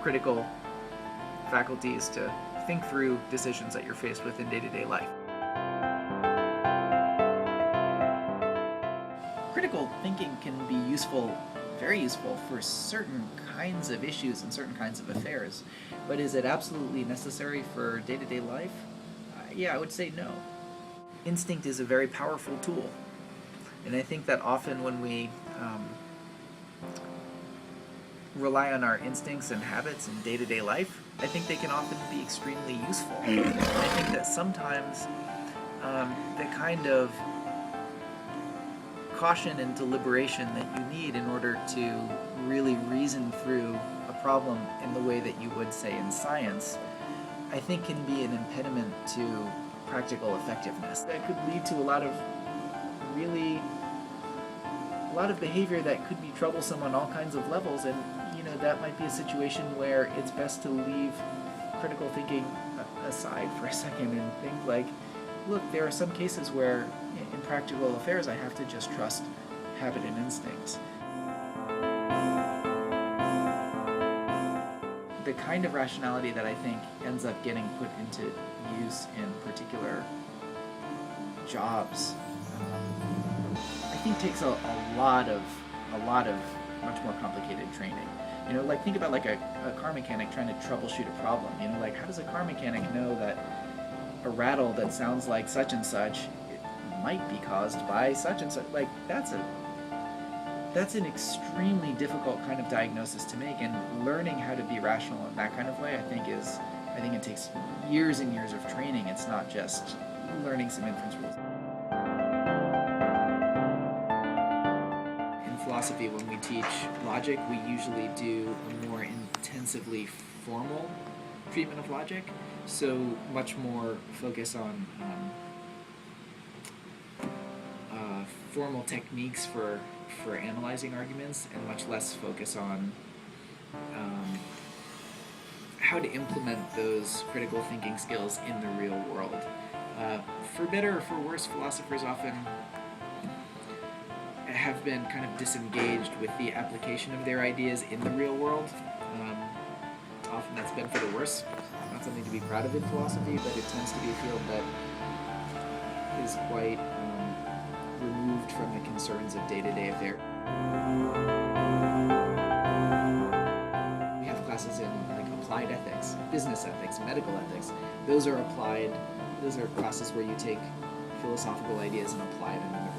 critical faculties to think through decisions that you're faced with in day-to-day life. Critical thinking can be useful, very useful, for certain kinds of issues and certain kinds of affairs, but is it absolutely necessary for day-to-day life? Yeah, I would say no. Instinct is a very powerful tool, and I think that often when we rely on our instincts and habits in day-to-day life, I think they can often be extremely useful. And I think that sometimes the kind of caution and deliberation that you need in order to really reason through a problem in the way that you would say in science, I think can be an impediment to practical effectiveness. That could lead to a lot of behavior that could be troublesome on all kinds of levels, and that might be a situation where it's best to leave critical thinking aside for a second and think like, look, there are some cases where in practical affairs I have to just trust habit and instincts. The kind of rationality that I think ends up getting put into use in particular jobs, I think takes a lot of much more complicated training. Like think about like a car mechanic trying to troubleshoot a problem. Like how does a car mechanic know that a rattle that sounds like such and such might be caused by such and such? Like that's an extremely difficult kind of diagnosis to make, and learning how to be rational in that kind of way, I think it takes years and years of training. It's not just learning some inference rules. In philosophy, when we teach logic, we usually do a more intensively formal treatment of logic, so much more focus on formal techniques for analyzing arguments, and much less focus on how to implement those critical thinking skills in the real world. For better or for worse, philosophers often have been kind of disengaged with the application of their ideas in the real world. Often that's been for the worse. Not something to be proud of in philosophy, but it tends to be a field that is quite removed from the concerns of day-to-day affairs. We have classes in like applied ethics, business ethics, medical ethics. Those are classes where you take philosophical ideas and apply them in the